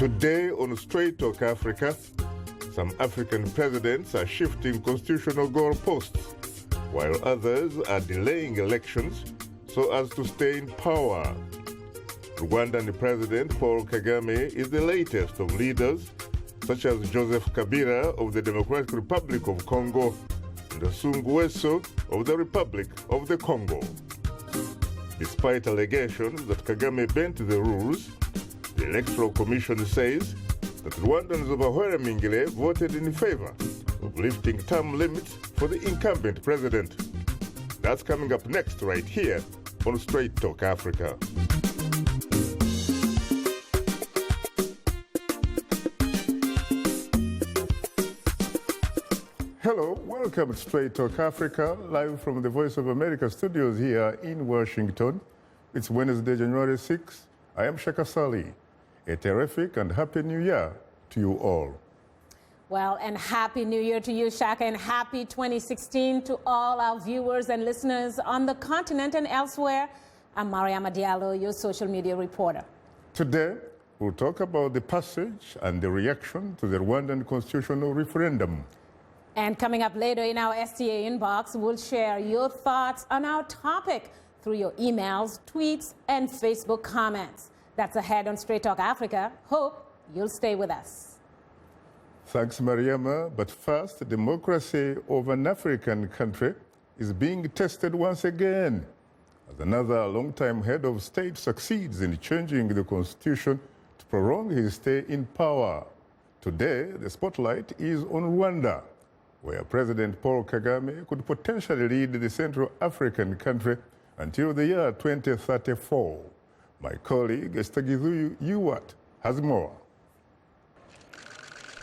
Today on Straight Talk Africa, some African presidents are shifting constitutional goalposts, while others are delaying elections so as to stay in power. Rwandan President Paul Kagame is the latest of leaders, such as Joseph Kabila of the Democratic Republic of Congo and Sassou Nguesso of the Republic of the Congo. Despite allegations that Kagame bent the rules, the Electoral Commission says that Rwandans overwhelmingly voted in favor of lifting term limits for the incumbent president. That's coming up next right here on Straight Talk Africa. Hello, welcome to Straight Talk Africa, live from the Voice of America studios here in Washington. It's Wednesday, January 6th. I am Shaka Ssali. A terrific and happy new year to you all. Well, and happy new year to you, Shaka, and happy 2016 to all our viewers and listeners on the continent and elsewhere. I'm Mariama Diallo, your social media reporter. Today, we'll talk about the passage and the reaction to the Rwandan constitutional referendum. And coming up later in our STA inbox, we'll share your thoughts on our topic through your emails, tweets, and Facebook comments. That's ahead on Straight Talk Africa. Hope you'll stay with us. Thanks, Mariama. But first, democracy of an African country is being tested once again, as another longtime head of state succeeds in changing the constitution to prolong his stay in power. Today, the spotlight is on Rwanda, where President Paul Kagame could potentially lead the Central African country until the year 2034. My colleague, Estagizuyu Yuwat, has more.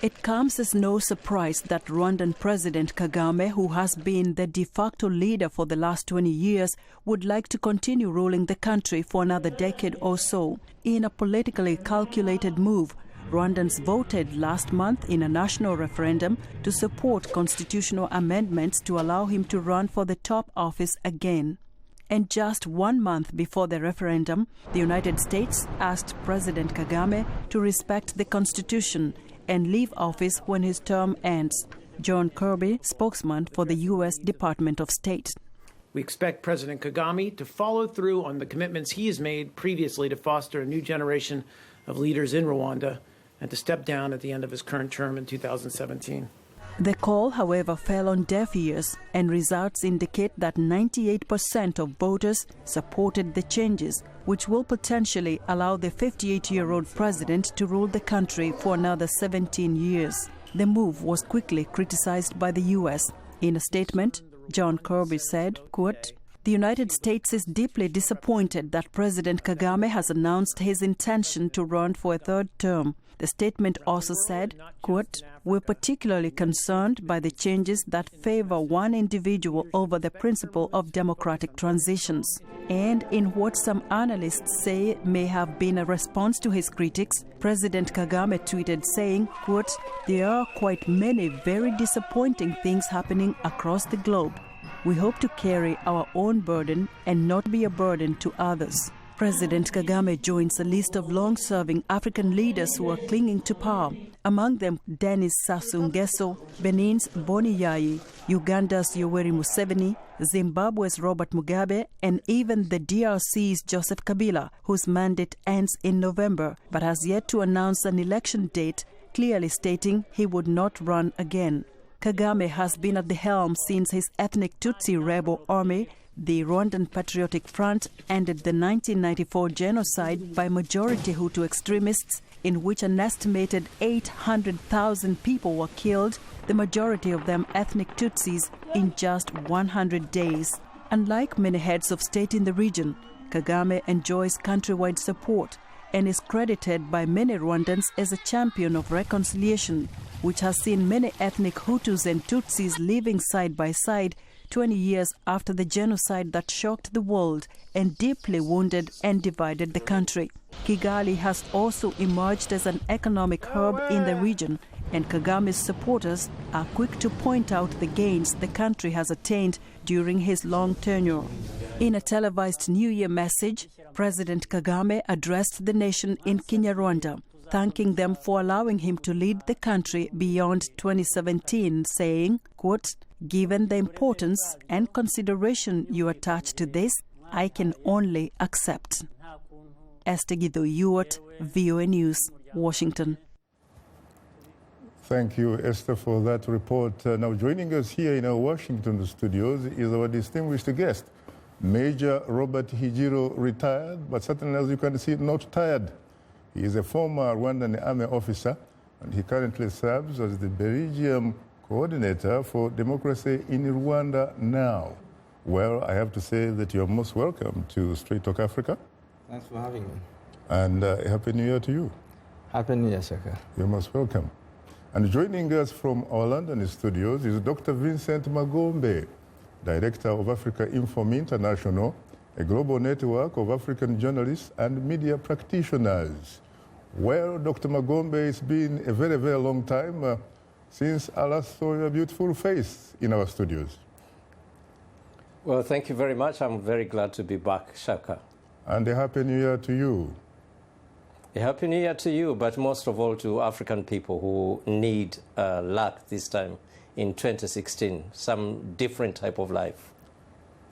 It comes as no surprise that Rwandan President Kagame, who has been the de facto leader for the last 20 years, would like to continue ruling the country for another decade or so. In a politically calculated move, Rwandans voted last month in a national referendum to support constitutional amendments to allow him to run for the top office again. And just 1 month before the referendum, the United States asked President Kagame to respect the Constitution and leave office when his term ends. John Kirby, spokesman for the U.S. Department of State. We expect President Kagame to follow through on the commitments he has made previously to foster a new generation of leaders in Rwanda and to step down at the end of his current term in 2017. The call, however, fell on deaf ears, and results indicate that 98% of voters supported the changes, which will potentially allow the 58-year-old president to rule the country for another 17 years. The move was quickly criticized by the U.S. In a statement, John Kirby said, quote, "The United States is deeply disappointed that President Kagame has announced his intention to run for a third term." The statement also said, quote, "We're particularly concerned by the changes that favor one individual over the principle of democratic transitions." And in what some analysts say may have been a response to his critics, President Kagame tweeted saying, quote, "There are quite many very disappointing things happening across the globe. We hope to carry our own burden and not be a burden to others." President Kagame joins a list of long-serving African leaders who are clinging to power, among them Denis Sassou Nguesso, Benin's Boni Yayi, Uganda's Yoweri Museveni, Zimbabwe's Robert Mugabe, and even the DRC's Joseph Kabila, whose mandate ends in November, but has yet to announce an election date, clearly stating he would not run again. Kagame has been at the helm since his ethnic Tutsi rebel army, the Rwandan Patriotic Front, ended the 1994 genocide by majority Hutu extremists, in which an estimated 800,000 people were killed, the majority of them ethnic Tutsis, in just 100 days. Unlike many heads of state in the region, Kagame enjoys countrywide support and is credited by many Rwandans as a champion of reconciliation, which has seen many ethnic Hutus and Tutsis living side by side 20 years after the genocide that shocked the world and deeply wounded and divided the country. Kigali has also emerged as an economic hub in the region, and Kagame's supporters are quick to point out the gains the country has attained during his long tenure. In a televised New Year message, President Kagame addressed the nation in Kinyarwanda. thanking them for allowing him to lead the country beyond 2017, saying, quote, "Given the importance and consideration you attach to this, I can only accept." Esther Githo-Ewart, VOA News, Washington. Thank you, Esther, for that report. Now, joining us here in our Washington studios is our distinguished guest, Major Robert Higiro, retired, but certainly, as you can see, not tired. He is a former Rwandan Army officer, and he currently serves as the Belgium coordinator for democracy in Rwanda now. Well, I have to say that you're most welcome to Straight Talk Africa. Thanks for having me. And Happy New Year to you. Happy New Year, Shaka. You're most welcome. And joining us from our London studios is Dr. Vincent Magombe, Director of Africa Inform International, a global network of African journalists and media practitioners. Well, Dr. Magombe, it's been a very, very long time since I last saw your beautiful face in our studios. Well, thank you very much. I'm very glad to be back, Shaka. And a Happy New Year to you. A Happy New Year to you, but most of all to African people who need luck this time in 2016, some different type of life.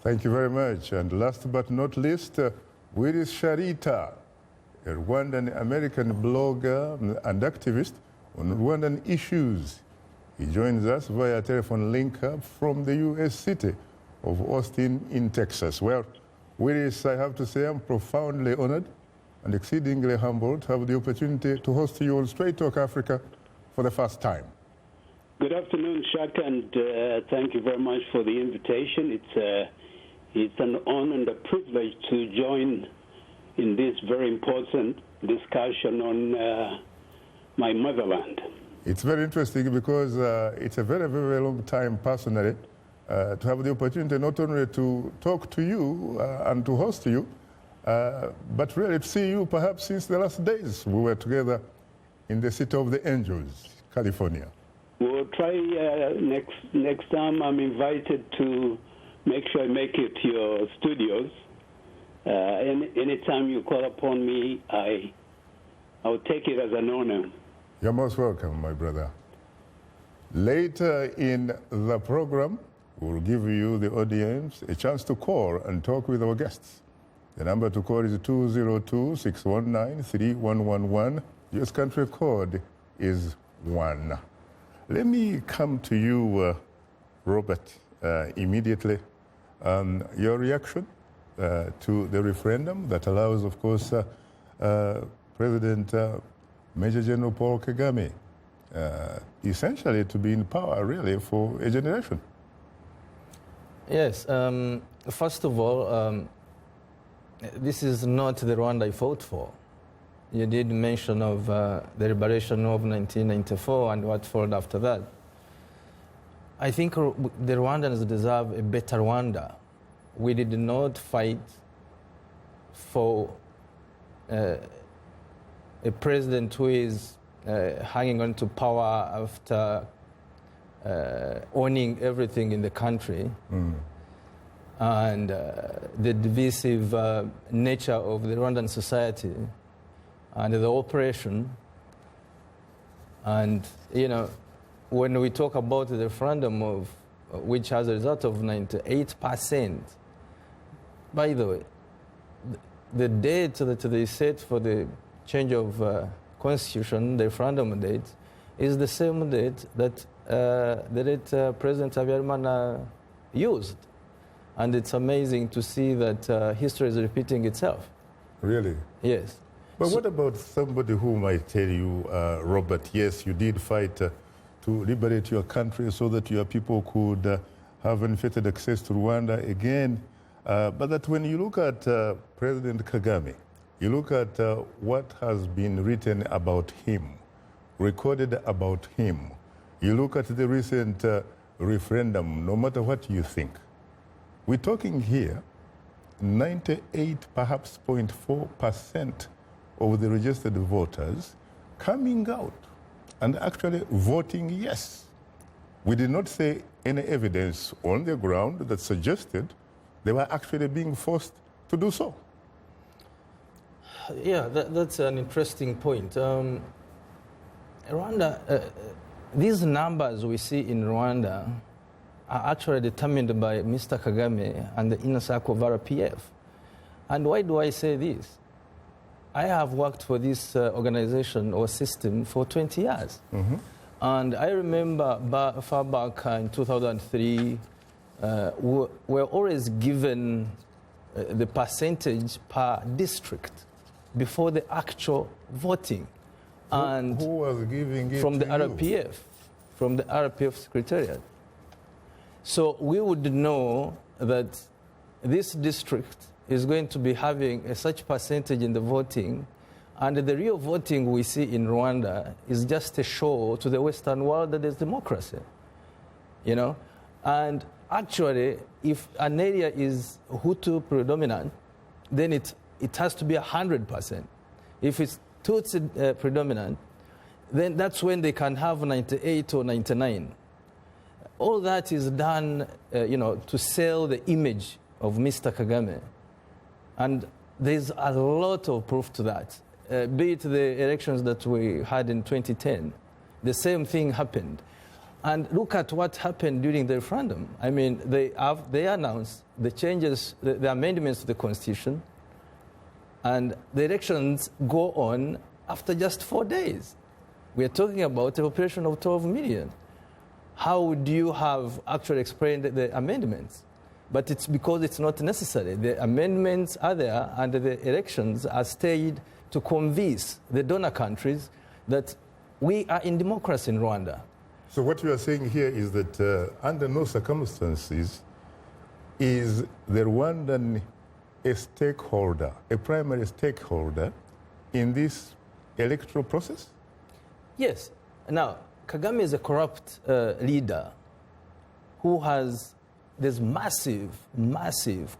Thank you very much. And last but not least, Willis Sharita, a Rwandan-American blogger and activist on Rwandan issues. He joins us via telephone link-up from the U.S. city of Austin in Texas. Well, Willis, I have to say I'm profoundly honored and exceedingly humbled to have the opportunity to host you on Straight Talk Africa for the first time. Good afternoon, Shaka, and thank you very much for the invitation. It's an honor and a privilege to join in this very important discussion on my motherland. It's very interesting because it's a very, very long time personally to have the opportunity not only to talk to you and to host you, but really to see you perhaps since the last days we were together in the City of the Angels, California. We'll try next time I'm invited to make sure I make it to your studios. Anytime you call upon me, I'll take it as an honor. You're most welcome, my brother. Later in the program, we'll give you, the audience, a chance to call and talk with our guests. The number to call is 202-619-3111. US country code is 1. Let me come to you, Robert, immediately. Your reaction to the referendum that allows, of course, President Major General Paul Kagame essentially to be in power, really, for a generation. Yes. First of all, this is not the Rwanda I fought for. You did mention of the liberation of 1994 and what followed after that. I think the Rwandans deserve a better Rwanda. We did not fight for a president who is hanging on to power after owning everything in the country. And the divisive nature of the Rwandan society and the operation. And, you know, when we talk about the referendum of which has a result of 98%, by the way, the date that they set for the change of constitution, the referendum date, is the same date that President Habyarimana used. And it's amazing to see that history is repeating itself. Really? Yes. But what about somebody who might tell you, Robert, yes, you did fight to liberate your country so that your people could have unfettered access to Rwanda again, but that when you look at President Kagame, you look at what has been written about him, recorded about him, you look at the recent referendum, no matter what you think, we're talking here 98, perhaps 0.4% of the registered voters coming out and actually voting yes. We did not see any evidence on the ground that suggested they were actually being forced to do so. Yeah, that's an interesting point. Rwanda, these numbers we see in Rwanda are actually determined by Mr. Kagame and the inner circle of RPF. And why do I say this? I have worked for this organization or system for 20 years. Mm-hmm. And I remember far back in 2003, we were always given the percentage per district before the actual voting. And who was giving it from the to RPF, you? From the RPF Secretariat. So we would know that this district is going to be having such percentage in the voting, and the real voting we see in Rwanda is just a show to the Western world that there's democracy, you know? And actually, if an area is Hutu predominant, then it has to be 100%. If it's Tutsi predominant, then that's when they can have 98 or 99. All that is done, to sell the image of Mr. Kagame. And there's a lot of proof to that. Be it the elections that we had in 2010, the same thing happened. And look at what happened during the referendum. I mean, they announced the changes, the amendments to the Constitution, and the elections go on after just 4 days. We are talking about a population of 12 million. How would you have actually explained the amendments? But it's because it's not necessary. The amendments are there, and the elections are staged to convince the donor countries that we are in democracy in Rwanda. So what you are saying here is that under no circumstances is the Rwandan a stakeholder, a primary stakeholder in this electoral process? Yes. Now, Kagame is a corrupt leader who there's massive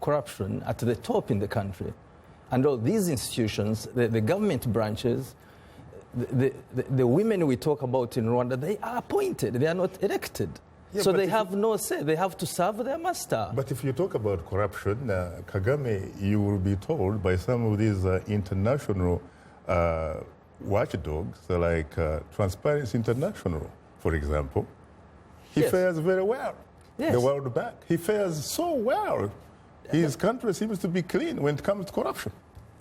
corruption at the top in the country. And all these institutions, the government branches, the women we talk about in Rwanda, they are appointed, they are not elected. Yeah, so they have no say, they have to serve their master. But if you talk about corruption, Kagame, you will be told by some of these international watchdogs, like Transparency International, for example, he fares very well. Yes. The World Bank, he fares so well. His country seems to be clean when it comes to corruption.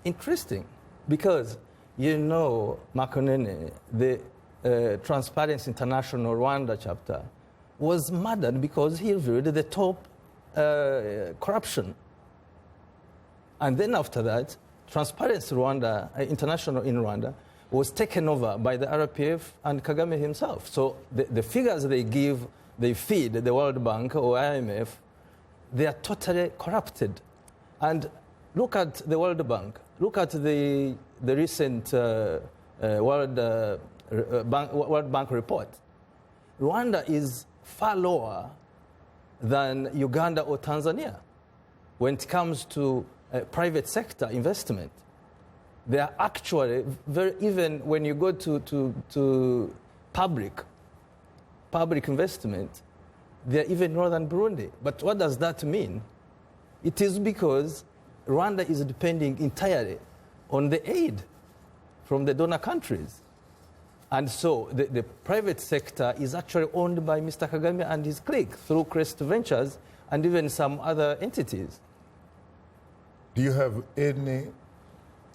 Interesting, because Makonene, the Transparency International Rwanda chapter, was murdered because he revealed the top corruption. And then after that, Transparency Rwanda, International in Rwanda, was taken over by the RPF and Kagame himself. So the figures they feed the World Bank or IMF, they are totally corrupted. And look at the World Bank. Look at the recent World Bank report. Rwanda is far lower than Uganda or Tanzania when it comes to private sector investment. They are actually even when you go to public investment, they are even lower than Burundi. But what does that mean? It is because Rwanda is depending entirely on the aid from the donor countries. And so the private sector is actually owned by Mr. Kagame and his clique through Crest Ventures and even some other entities. Do you have any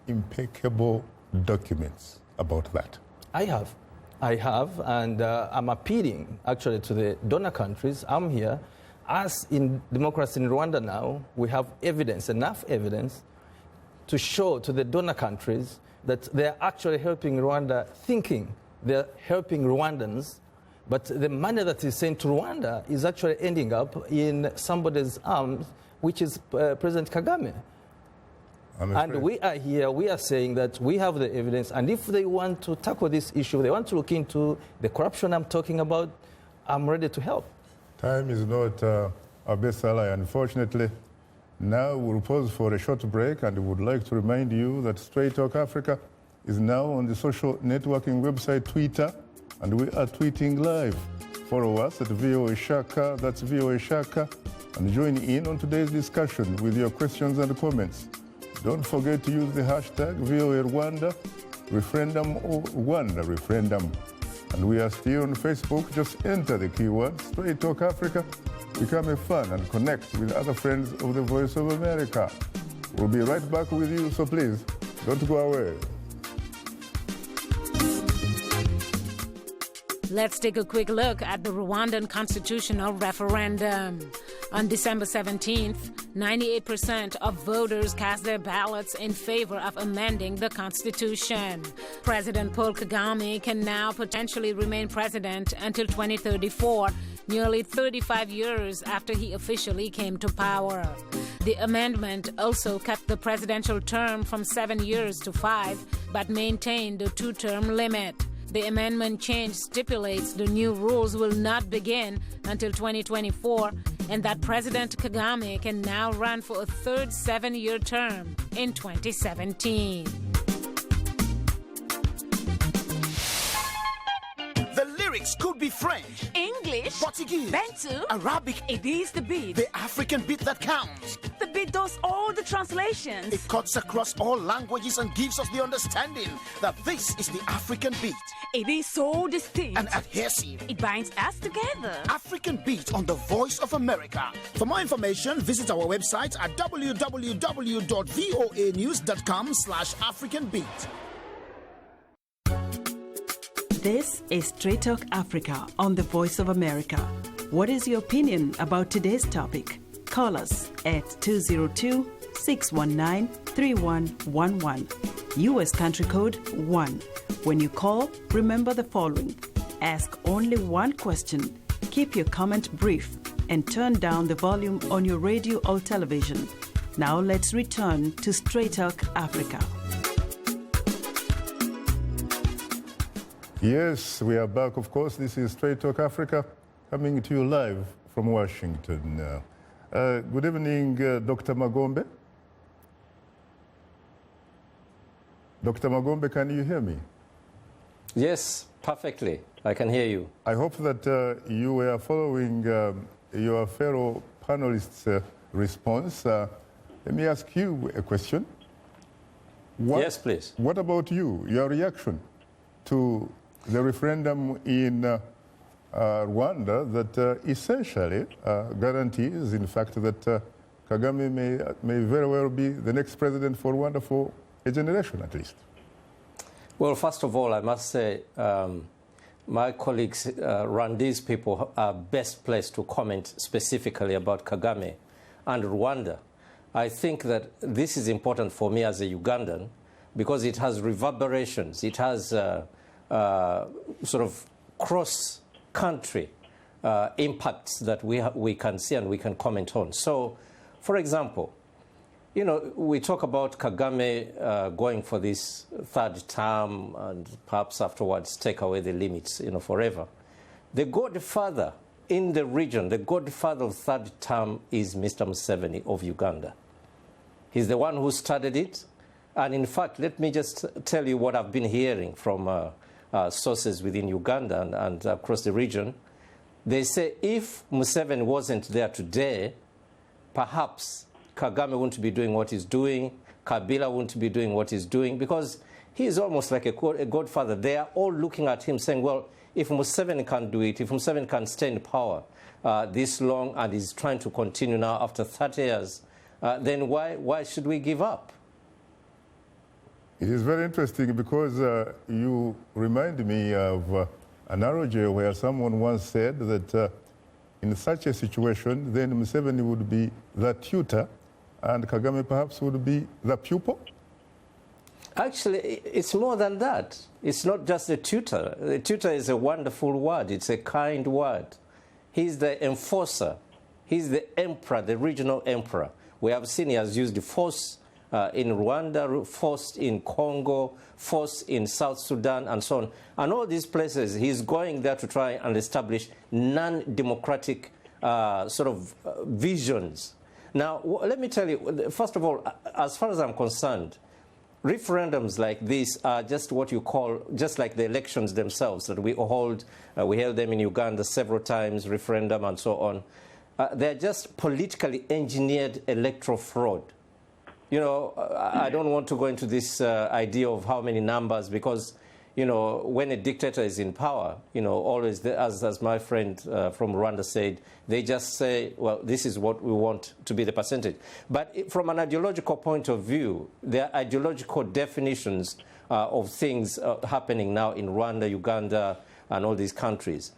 impeccable documents about that? I have, and I'm appealing actually to the donor countries. I'm here. As in democracy in Rwanda now, we have enough evidence to show to the donor countries that they're actually helping Rwanda thinking. They're helping Rwandans, but the money that is sent to Rwanda is actually ending up in somebody's arms, which is President Kagame. And we are here, we are saying that we have the evidence, and if they want to tackle this issue, they want to look into the corruption I'm talking about, I'm ready to help. Time is not our best ally, unfortunately. Now we'll pause for a short break, and would like to remind you that Straight Talk Africa is now on the social networking website Twitter, and we are tweeting live. Follow us at VOA Shaka, that's VOA Shaka, and join in on today's discussion with your questions and comments. Don't forget to use the hashtag VOA Rwanda, referendum or Rwanda referendum. And we are still on Facebook. Just enter the keyword Straight Talk Africa. Become a fan and connect with other friends of the Voice of America. We'll be right back with you, so please don't go away. Let's take a quick look at the Rwandan constitutional referendum. On December 17th, 98% of voters cast their ballots in favor of amending the constitution. President Paul Kagame can now potentially remain president until 2034, nearly 35 years after he officially came to power. The amendment also cut the presidential term from 7 years to 5, but maintained the two-term limit. The amendment change stipulates the new rules will not begin until 2024 and that President Kagame can now run for a third 7-year term in 2017. The lyrics could be French, English, Portuguese, Bantu, Arabic. It is the beat. The African beat that counts. The beat does all the translations. It cuts across all languages and gives us the understanding that this is the African beat. It is so distinct and adhesive. It binds us together. African beat on the Voice of America. For more information, visit our website at www.voanews.com/AfricanBeat. This is Straight Talk Africa on the Voice of America. What is your opinion about today's topic? Call us at 202-619-3111. U.S. country code 1. When you call, remember the following. Ask only one question, keep your comment brief, and turn down the volume on your radio or television. Now let's return to Straight Talk Africa. Yes, we are back, of course. This is Straight Talk Africa, coming to you live from Washington. Good evening, Dr. Magombe. Dr. Magombe, can you hear me? Yes, perfectly. I can hear you. I hope that you were following your fellow panelists' response. Let me ask you a question. Yes, please. What about you, your reaction to the referendum in Rwanda that essentially guarantees, in fact, that Kagame may very well be the next president for Rwanda for a generation at least? Well, first of all, I must say my colleagues, Rwandese people, are best placed to comment specifically about Kagame and Rwanda. I think that this is important for me as a Ugandan because it has reverberations. It has sort of cross-country impacts that we can see and we can comment on. So, for example, you know, we talk about Kagame going for this third term and perhaps afterwards take away the limits, you know, forever. The godfather in the region, the godfather of third term is Mr. Museveni of Uganda. He's the one who started it. And in fact, let me just tell you what I've been hearing from sources within Uganda and across the region. They say if Museveni wasn't there today, perhaps Kagame wouldn't be doing what he's doing, Kabila wouldn't be doing what he's doing, because he's almost like a godfather. They are all looking at him saying, well, if Museveni can do it, if Museveni can stay in power this long and is trying to continue now after 30 years, then why should we give up? It is very interesting because you remind me of an analogy where someone once said that in such a situation, then Museveni would be the tutor and Kagame perhaps would be the pupil? Actually, it's more than that. It's not just a tutor. The tutor is a wonderful word. It's a kind word. He's the enforcer. He's the emperor, the regional emperor. We have seen he has used force in Rwanda, force in Congo, force in South Sudan, and so on. And all these places, he's going there to try and establish non-democratic sort of visions. Now, let me tell you, first of all, as far as I'm concerned, referendums like this are just what you call, just like the elections themselves that we hold. We held them in Uganda several times, referendum and so on. They're just politically engineered electoral fraud. You know, I don't want to go into this idea of how many numbers because, you know, when a dictator is in power, you know, always, as my friend from Rwanda said, they just say, well, this is what we want to be the percentage. But from an ideological point of view, there are ideological definitions of things happening now in Rwanda, Uganda, and all these countries.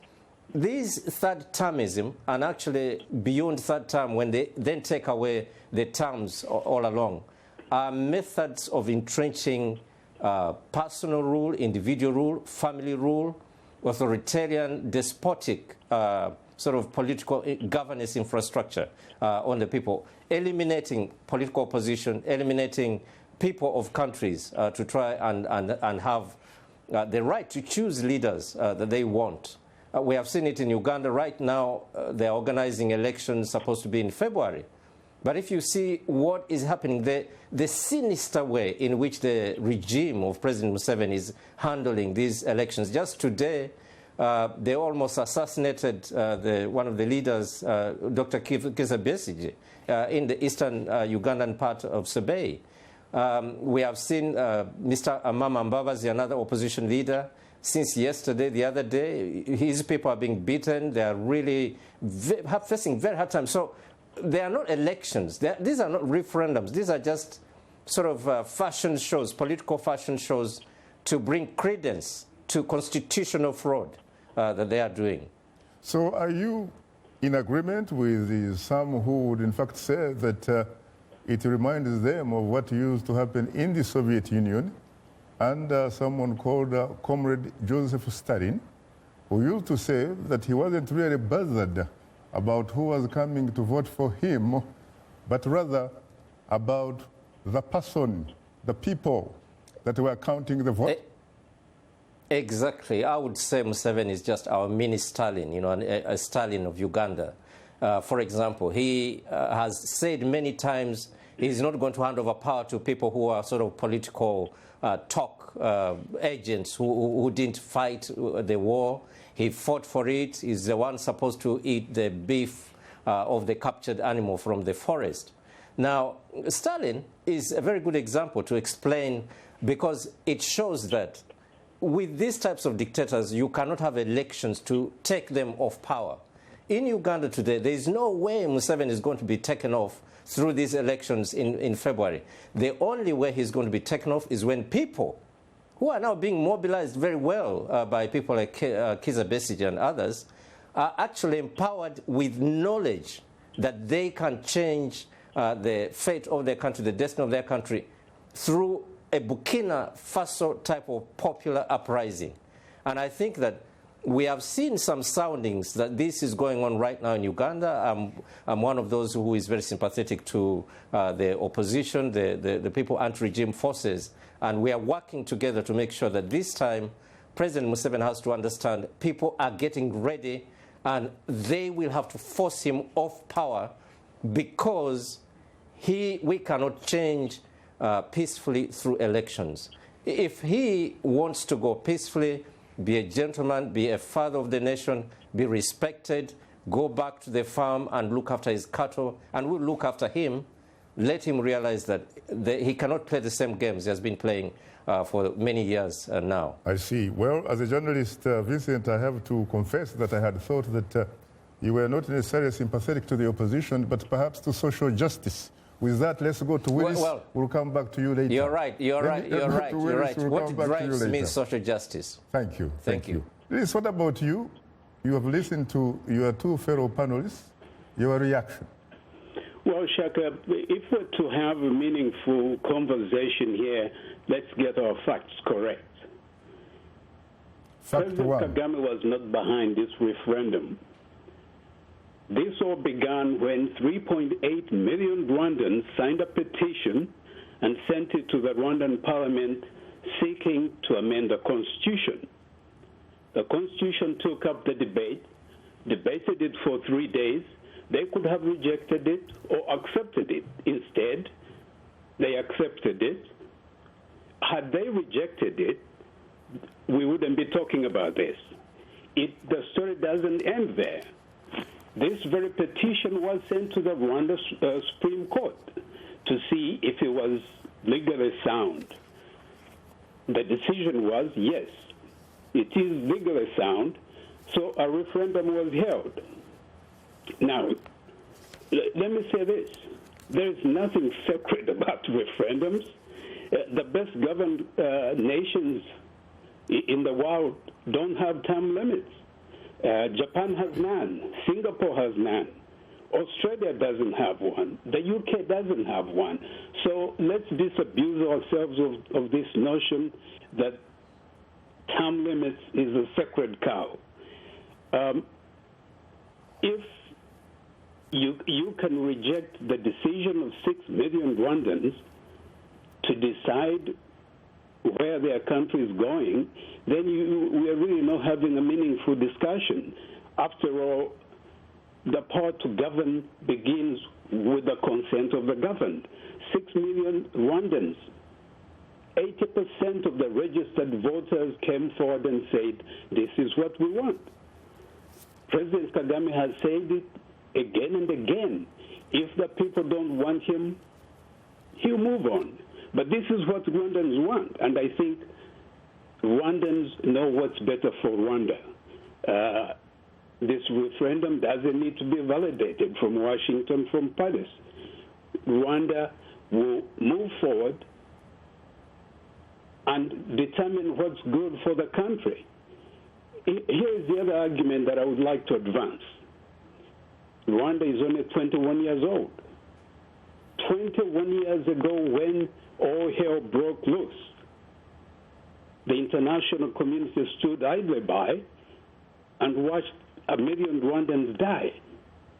These third-termism, and actually beyond third term, when they then take away the terms all along, are methods of entrenching personal rule, individual rule, family rule, authoritarian, despotic sort of political governance infrastructure on the people, eliminating political opposition, eliminating people of countries to try and have the right to choose leaders that they want. We have seen it in Uganda right now. They're organizing elections supposed to be in February. But if you see what is happening, the sinister way in which the regime of President Museveni is handling these elections. Just today, they almost assassinated one of the leaders, Dr. Kizza Besigye, in the eastern Ugandan part of Sebei. We have seen Mr. Amama Mbabazi, another opposition leader, since yesterday, the other day. His people are being beaten. They are really facing very hard times. So they are not elections. These are not referendums. These are just sort of fashion shows, political fashion shows, to bring credence to constitutional fraud that they are doing. So are you in agreement with some who would in fact say that it reminds them of what used to happen in the Soviet Union, and someone called Comrade Joseph Stalin, who used to say that he wasn't really bothered about who was coming to vote for him, but rather about the person, the people that were counting the vote? Exactly. I would say Museveni is just our mini Stalin, you know, a Stalin of Uganda. For example, he has said many times he's not going to hand over power to people who are sort of political talk agents who didn't fight the war. He fought for it. He's the one supposed to eat the beef of the captured animal from the forest. Now, Stalin is a very good example to explain, because it shows that with these types of dictators, you cannot have elections to take them off power. In Uganda today, there is no way Museveni is going to be taken off through these elections in February. The only way he's going to be taken off is when people who are now being mobilized very well by people like Kizza Besigye and others are actually empowered with knowledge that they can change the fate of their country, the destiny of their country, through a Burkina Faso type of popular uprising. And I think that we have seen some soundings that this is going on right now in Uganda. I'm one of those who is very sympathetic to the opposition, the people, anti-regime forces, and we are working together to make sure that this time President Museveni has to understand people are getting ready and they will have to force him off power, because we cannot change peacefully through elections. If he wants to go peacefully, be a gentleman, be a father of the nation, be respected, go back to the farm and look after his cattle, and we'll look after him, let him realize that he cannot play the same games he has been playing for many years now. I see. Well, as a journalist, Vincent, I have to confess that I had thought that you were not necessarily sympathetic to the opposition, but perhaps to social justice. With that, let's go to Willis. Well, we'll come back to you later. You're right. What drives me is social justice. Thank you. Thank you. Willis, what about you? You have listened to your two fellow panelists. Your reaction? Well, Shaka, if we're to have a meaningful conversation here, let's get our facts correct. President Kagame was not behind this referendum. This all began when 3.8 million Rwandans signed a petition and sent it to the Rwandan parliament seeking to amend the constitution. The constitution took up the debate, debated it for 3 days. They could have rejected it or accepted it. Instead, they accepted it. Had they rejected it, we wouldn't be talking about this. The story doesn't end there. This very petition was sent to the Rwanda Supreme Court to see if it was legally sound. the decision was yes, it is legally sound, so a referendum was held. Now, let me say this. There is nothing sacred about referendums. The best governed nations in the world don't have term limits. Japan has none. Singapore has none. Australia doesn't have one. The UK doesn't have one. So let's disabuse ourselves of this notion that term limits is a sacred cow. If you can reject the decision of 6 million Rwandans to decide where their country is going, then we are really not having a meaningful discussion. After all, the power to govern begins with the consent of the governed. 6 million Rwandans, 80% of the registered voters came forward and said, this is what we want. President Kagame has said it again and again. If the people don't want him, he'll move on. But this is what Rwandans want, and I think Rwandans know what's better for Rwanda. This referendum doesn't need to be validated from Washington, from Paris. Rwanda will move forward and determine what's good for the country. Here is the other argument that I would like to advance. Rwanda is only 21 years old. 21 years ago, when all hell broke loose, the international community stood idly by and watched 1 million Rwandans die.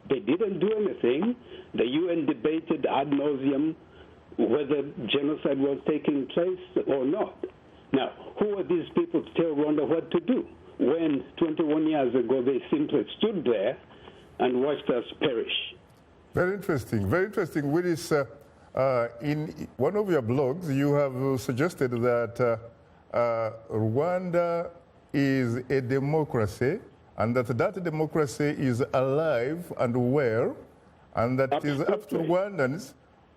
They didn't do anything. The UN debated ad nauseum whether genocide was taking place or not. Now, who are these people to tell Rwanda what to do when 21 years ago they simply stood there and watched us perish? Very interesting, very interesting. Willis, in one of your blogs, you have suggested that Rwanda is a democracy, and that democracy is alive and well, and that it is up to Rwandans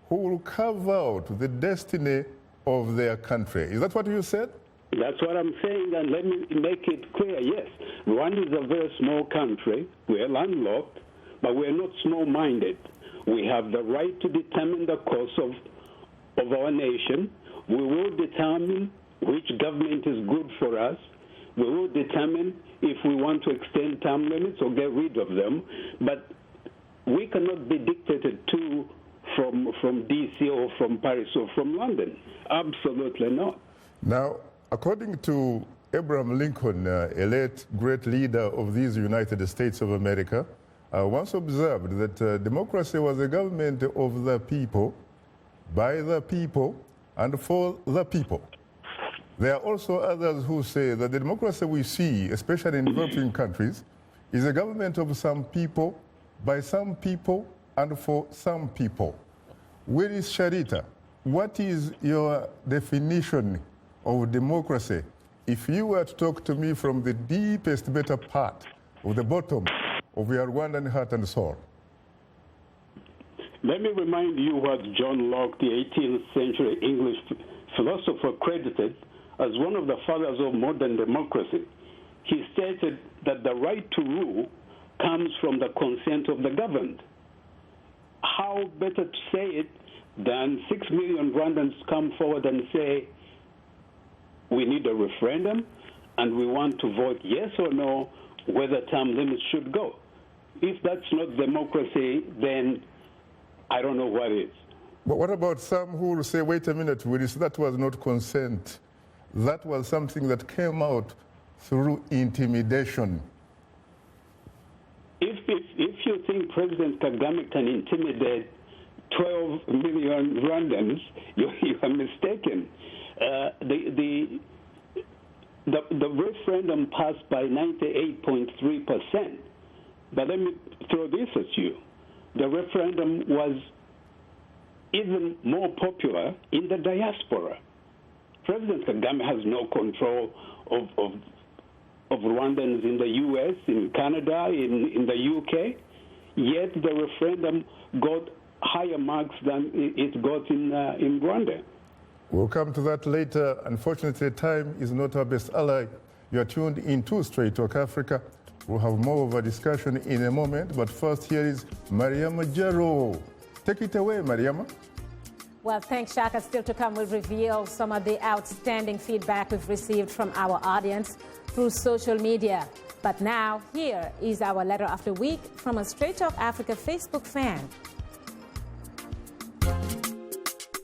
who will carve out the destiny of their country. Is that what you said? That's what I'm saying, and let me make it clear. Yes, Rwanda is a very small country. We're landlocked, but we're not small-minded. We have the right to determine the course of our nation. We will determine which government is good for us. We will determine if we want to extend term limits or get rid of them. But we cannot be dictated to from D.C. or from Paris or from London. Absolutely not. Now, according to Abraham Lincoln, a late great leader of these United States of America, once observed that democracy was a government of the people, by the people, and for the people. There are also others who say that the democracy we see, especially in developing countries, is a government of some people, by some people, and for some people. Willis Sharita, what is your definition of democracy? If you were to talk to me from the deepest, better part of the bottom of your Rwandan heart and soul. Let me remind you what John Locke, the 18th century English philosopher, credited as one of the fathers of modern democracy. He stated that the right to rule comes from the consent of the governed. How better to say it than 6 million Rwandans come forward and say, we need a referendum and we want to vote yes or no whether term limits should go. If that's not democracy, then I don't know what is. But what about some who will say, wait a minute, Willis, that was not consent. That was something that came out through intimidation. If you think President Kagame can intimidate 12 million Rwandans, you are mistaken. The referendum passed by 98.3%. But let me throw this at you. The referendum was even more popular in the diaspora. President Kagame has no control of Rwandans in the U.S., in Canada, in the U.K., yet the referendum got higher marks than it got in Rwanda. We'll come to that later. Unfortunately, time is not our best ally. You are tuned into Straight Talk Africa. We'll have more of a discussion in a moment, but first here is Mariama Jaro. Take it away, Mariama. Well, thanks, Shaka. Still to come, we'll reveal some of the outstanding feedback we've received from our audience through social media. But now, here is our letter of the week from a Straight Talk Africa Facebook fan.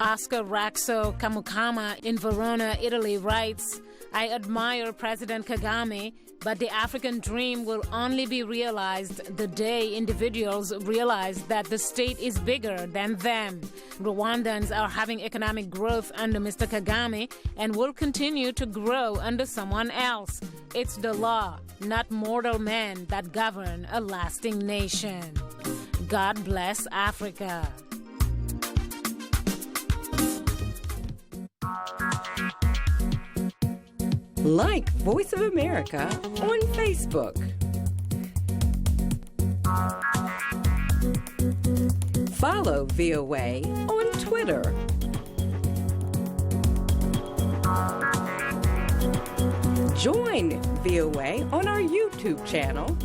Oscar Raxo Kamukama in Verona, Italy writes, I admire President Kagame, but the African dream will only be realized the day individuals realize that the state is bigger than them. Rwandans are having economic growth under Mr. Kagame and will continue to grow under someone else. It's the law, not mortal men, that govern a lasting nation. God bless Africa. Like Voice of America on Facebook. Follow VOA on Twitter. Join VOA on our YouTube channel.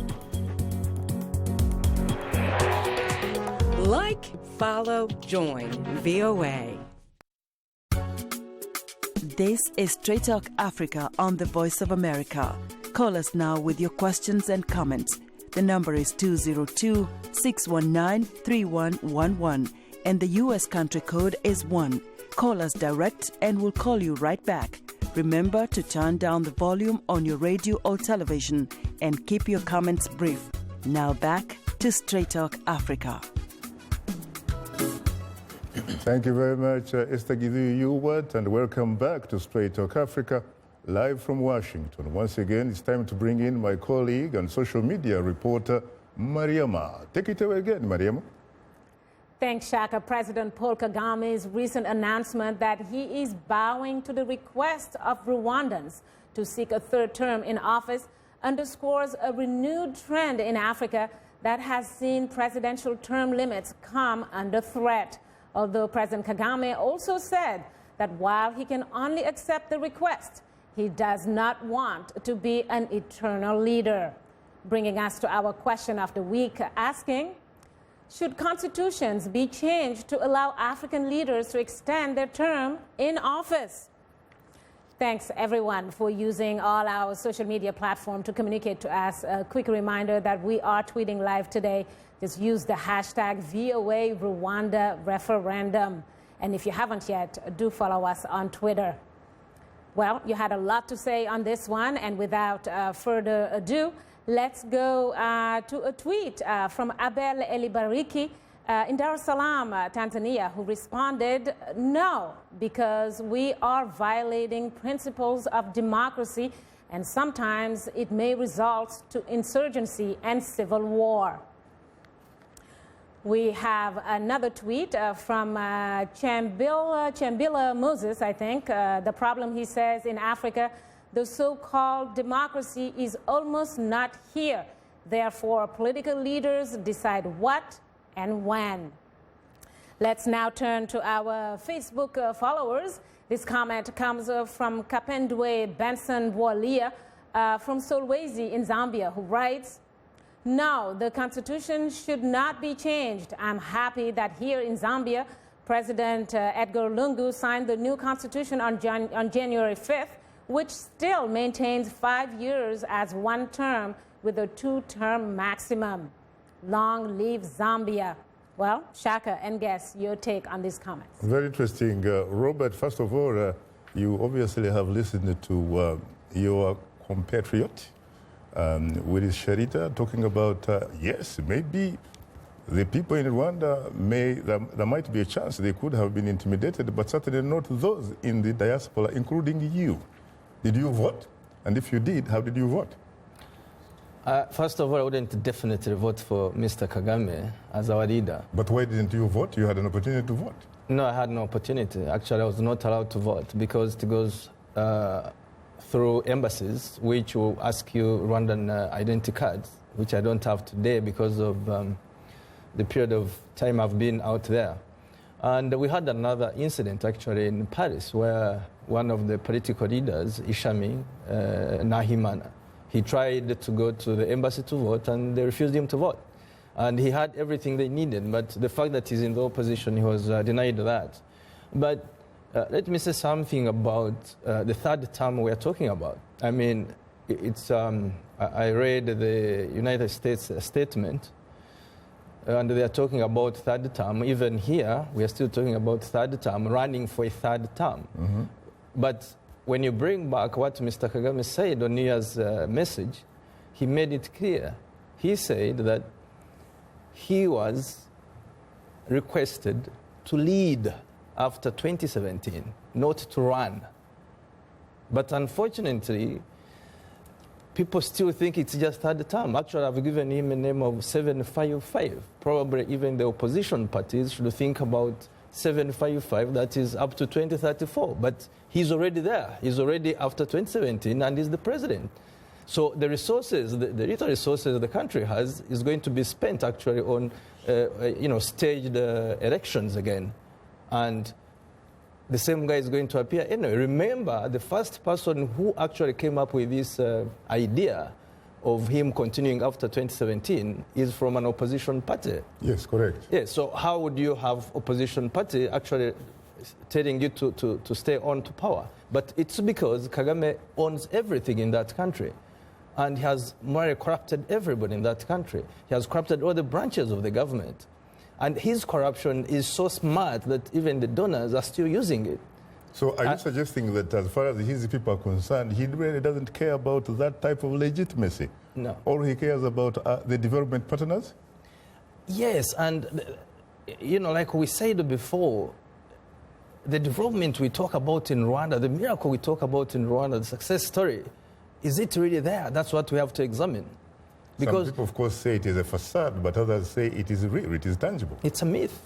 Like, follow, join VOA. This is Straight Talk Africa on the Voice of America. Call us now with your questions and comments. The number is 202-619-3111 and the U.S. country code is 1. Call us direct and we'll call you right back. Remember to turn down the volume on your radio or television and keep your comments brief. Now back to Straight Talk Africa. Thank you very much, Esther Githu-Ewart, and welcome back to Straight Talk Africa, live from Washington. Once again, it's time to bring in my colleague and social media reporter, Mariama. Take it away again, Mariama. Thanks, Shaka. President Paul Kagame's recent announcement that he is bowing to the request of Rwandans to seek a third term in office underscores a renewed trend in Africa that has seen presidential term limits come under threat. Although President Kagame also said that while he can only accept the request, he does not want to be an eternal leader. Bringing us to our question of the week, asking, should constitutions be changed to allow African leaders to extend their term in office? Thanks, everyone, for using all our social media platform to communicate to us. A quick reminder that we are tweeting live today. Just use the hashtag VOA Rwanda Referendum. And if you haven't yet, do follow us on Twitter. Well, you had a lot to say on this one. And without further ado, let's go to a tweet from Abel Elibariki in Dar es Salaam, Tanzania, who responded, no, because we are violating principles of democracy, and sometimes it may result to insurgency and civil war. We have another tweet from Chambila Moses, I think. The problem, he says, in Africa, the so-called democracy is almost not here. Therefore, political leaders decide what and when. Let's now turn to our Facebook followers. This comment comes from Kapendwe Benson Bwalia from Solwezi in Zambia, who writes, no, the Constitution should not be changed. I'm happy that here in Zambia, President Edgar Lungu signed the new Constitution on January 5th, which still maintains 5 years as one term with a 2-term maximum. Long live Zambia. Well, Shaka and Guess, your take on these comments. Very interesting. Robert, first of all, you obviously have listened to your compatriot, Willis Sharita, talking about, yes, maybe the people in Rwanda, there might be a chance they could have been intimidated, but certainly not those in the diaspora, including you. Did you vote? And if you did, how did you vote? First of all, I wouldn't definitely vote for Mr. Kagame as our leader. But why didn't you vote? You had an opportunity to vote. No, I had no opportunity. Actually, I was not allowed to vote because it goes through embassies, which will ask you Rwandan identity cards, which I don't have today because of the period of time I've been out there. And we had another incident actually in Paris where one of the political leaders, Ishami Nahimana, he tried to go to the embassy to vote and they refused him to vote. And he had everything they needed, but the fact that he's in the opposition, he was denied that. But let me say something about the third term we are talking about. I mean, it's, I read the United States statement, and they are talking about third term. Even here, we are still talking about third term, running for a third term. Mm-hmm. But when you bring back what Mr. Kagame said on New Year's message, he made it clear. He said that he was requested to lead after 2017, not to run. But unfortunately, people still think it's just third term. Actually, I've given him a name of 755. Probably even the opposition parties should think about 755, that is up to 2034. But he's already there. He's already after 2017, and he's the president. So the resources, the little resources the country has, is going to be spent actually on, staged elections again. And the same guy is going to appear anyway. Remember, the first person who actually came up with this idea of him continuing after 2017 is from an opposition party. Yes, correct. Yes, so how would you have opposition party actually telling you to stay on to power? But it's because Kagame owns everything in that country. And he has morally corrupted everybody in that country. He has corrupted all the branches of the government. And his corruption is so smart that even the donors are still using it. So are you suggesting that as far as his people are concerned, he really doesn't care about that type of legitimacy? No. All he cares about are the development partners? Yes, and, like we said before, the development we talk about in Rwanda, the miracle we talk about in Rwanda, the success story, is it really there? That's what we have to examine. Because some people, of course, say it is a facade, but others say it is real, it is tangible. It's a myth.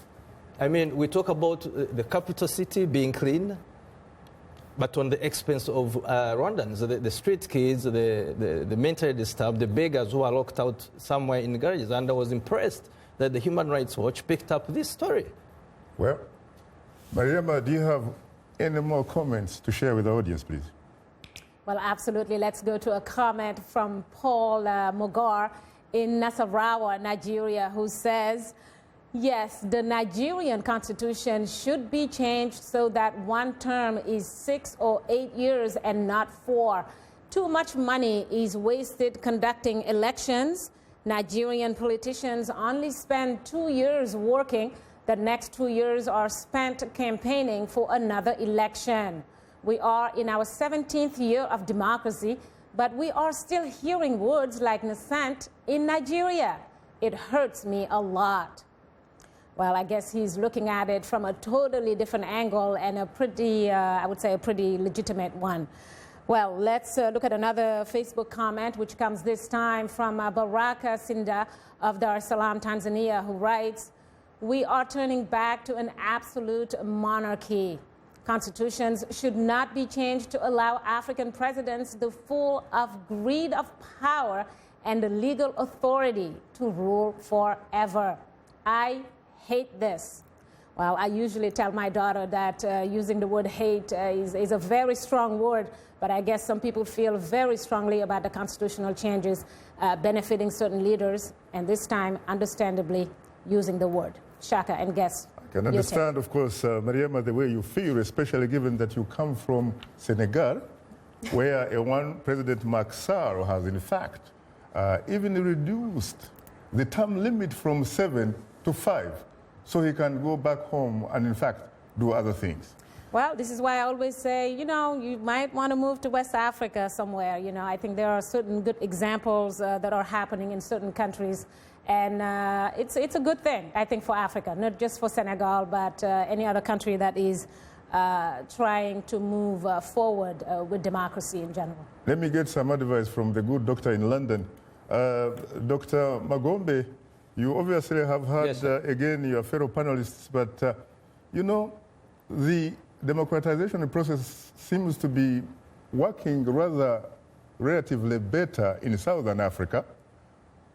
I mean, we talk about the capital city being clean, but on the expense of Rwandans, the street kids, the mentally disturbed, the beggars who are locked out somewhere in garages. And I was impressed that the Human Rights Watch picked up this story. Well, Mariama, do you have any more comments to share with the audience, please? Well, absolutely. Let's go to a comment from Paul Mogar in Nasarawa, Nigeria, who says, yes, the Nigerian constitution should be changed so that one term is 6 or 8 years and not 4. Too much money is wasted conducting elections. Nigerian politicians only spend 2 years working. The next 2 years are spent campaigning for another election. We are in our 17th year of democracy, but we are still hearing words like nascent in Nigeria. It hurts me a lot. Well, I guess he's looking at it from a totally different angle and a pretty, I would say, a pretty legitimate one. Well, let's look at another Facebook comment, which comes this time from Baraka Sinda of Dar es Salaam, Tanzania, who writes, we are turning back to an absolute monarchy. Constitutions should not be changed to allow African presidents the full of greed of power and the legal authority to rule forever. I hate this. Well, I usually tell my daughter that using the word hate is a very strong word, but I guess some people feel very strongly about the constitutional changes benefiting certain leaders, and this time, understandably, using the word. Shaka and guests. I can understand, of course, Mariama, the way you feel, especially given that you come from Senegal, where one President Macky Sall has, in fact, even reduced the term limit from 7 to 5, so he can go back home and, in fact, do other things. Well, this is why I always say, you might want to move to West Africa somewhere. I think there are certain good examples that are happening in certain countries. And it's a good thing, I think, for Africa, not just for Senegal, but any other country that is trying to move forward with democracy in general. Let me get some advice from the good doctor in London. Dr. Magombe, you obviously have heard, yes, again, your fellow panelists, but, the democratization process seems to be working rather relatively better in Southern Africa,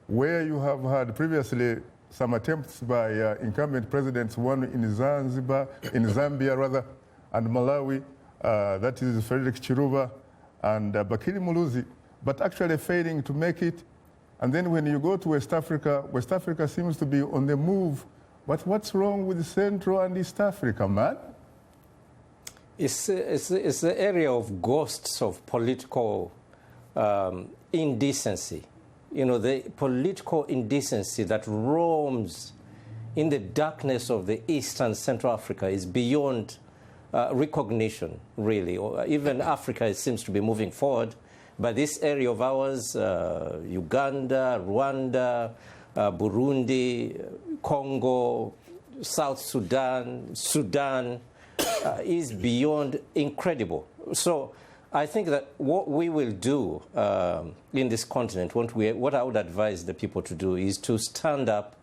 where you have had previously some attempts by incumbent presidents, one in Zambia rather, and Malawi, that is Frederick Chiruba and Bakiri Muluzi, but actually failing to make it. And then when you go to West Africa seems to be on the move. But what's wrong with Central and East Africa, man? It's the area of ghosts of political indecency. You know, the political indecency that roams in the darkness of the East and Central Africa is beyond recognition, really. Or even Africa, it seems to be moving forward. But this area of ours, Uganda, Rwanda, Burundi, Congo, South Sudan, is beyond incredible. So I think that what we will do in this continent, what I would advise the people to do is to stand up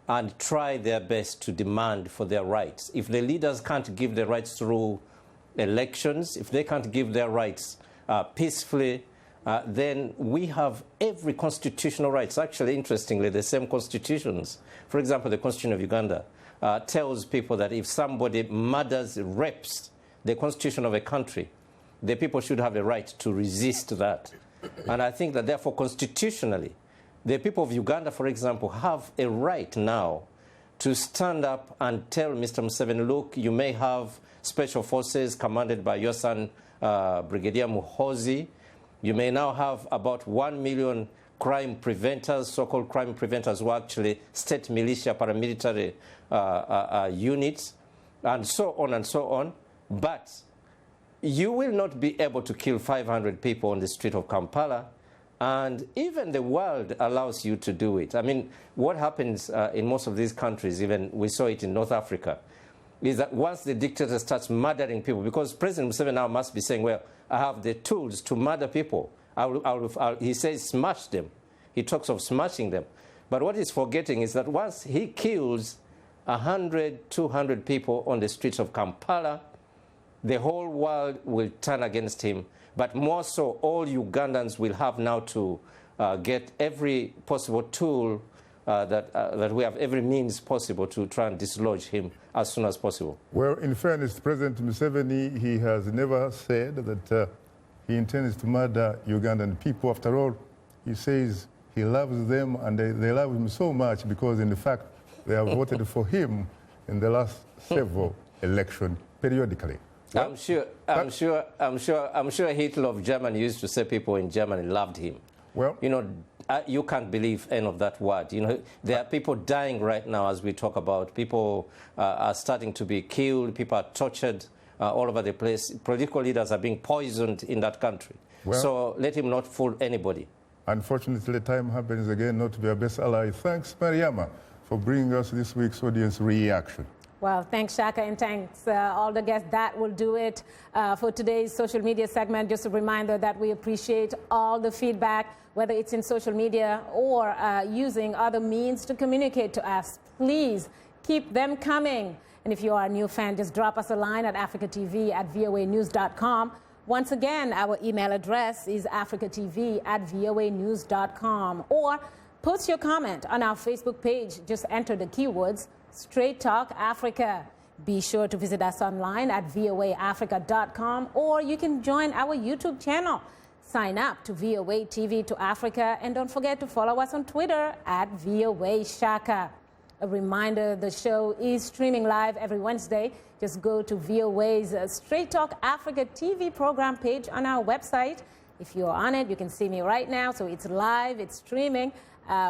and try their best to demand for their rights. If the leaders can't give their rights through elections, if they can't give their rights peacefully, then we have every constitutional rights. Actually, interestingly, the same constitutions. For example, the Constitution of Uganda tells people that if somebody murders, rapes the constitution of a country, the people should have a right to resist that. And I think that, therefore, constitutionally, the people of Uganda, for example, have a right now to stand up and tell Mr. Museveni, look, you may have special forces commanded by your son, Brigadier Muhoozi. You may now have about 1 million crime preventers, so-called crime preventers, who are actually state militia, paramilitary units, and so on and so on. But you will not be able to kill 500 people on the street of Kampala, and even the world allows you to do it. I mean, what happens in most of these countries, even we saw it in North Africa, is that once the dictator starts murdering people, because President Museveni now must be saying, well, I have the tools to murder people. He says smash them. He talks of smashing them. But what he's forgetting is that once he kills 100, 200 people on the streets of Kampala, the whole world will turn against him. But more so, all Ugandans will have now to get every possible tool that we have every means possible to try and dislodge him as soon as possible. Well, in fairness, President Museveni, he has never said that he intends to murder Ugandan people. After all, he says he loves them and they love him so much because, in fact, they have voted for him in the last several elections periodically. Well, I'm sure Hitler of Germany used to say people in Germany loved him. Well, you know, you can't believe any of that word. You know, there are people dying right now as we talk about. People are starting to be killed. People are tortured all over the place. Political leaders are being poisoned in that country. Well, so let him not fool anybody. Unfortunately, time happens again not to be our best ally. Thanks, Mariama, for bringing us this week's audience reaction. Well, thanks, Shaka, and thanks all the guests. That will do it for today's social media segment. Just a reminder that we appreciate all the feedback, whether it's in social media or using other means to communicate to us. Please keep them coming. And if you are a new fan, just drop us a line at africatv@voanews.com. Once again, our email address is africatv@voanews.com. Or post your comment on our Facebook page. Just enter the keywords Straight Talk Africa. Be sure to visit us online at voaafrica.com, or you can join our YouTube channel. Sign up to VOA TV to Africa, and don't forget to follow us on Twitter at VOA Shaka. A reminder, the show is streaming live every Wednesday. Just go to VOA's Straight Talk Africa TV program page on our website. If you're on it, you can see me right now, so it's live, it's streaming.